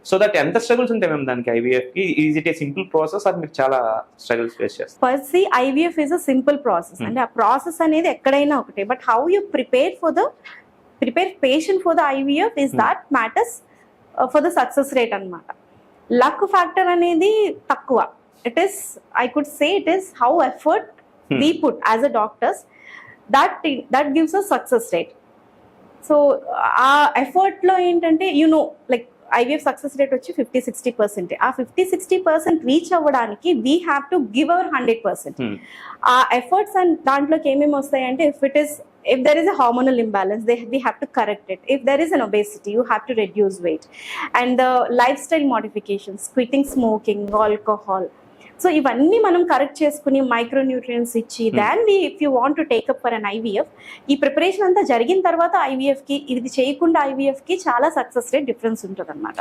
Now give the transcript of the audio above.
So that ఎంత struggles ఉంటాయి మేము దానికి ఐవీఎఫ్ కి? Is it A simple process అది మీరు చాలా స్ట్రగుల్స్ ఫేస్ చేస్తారు? First IVF is a simple process, అంటే ఆ ప్రాసెస్ అనేది ఎక్కడైనా ఒకటే, but how you prepare patient for the IVF is that matters for the success rate అన్నమాట. లక్ ఫ్యాక్టర్ అనేది తక్కువ. It is, I could say it is how effort we put as a doctors, that gives us success rate. So ఆ effort లో ఏంటంటే like IVF success rate వచ్చి 50-60%. ఆ 50-60% reach అవ్వడానికి we have to give our 100%. ఆ efforts and దాంట్లోకి ఏమేమి వస్తాయంటే, if there is a hormonal imbalance, we have to correct it. If there is an obesity, you have to reduce weight. And the lifestyle modifications, quitting smoking, alcohol. So ఇవన్నీ మనం correct చేసుకుని micro nutrients ఇచ్చి if you want to take up for an IVF, ఈ preparation అంతా జరిగిన తర్వాత IVF కి, ఇది చేయకుండా ఐవీఎఫ్ కి చాలా సక్సెస్ రేట్ డిఫరెన్స్ ఉంటుంది అనమాట.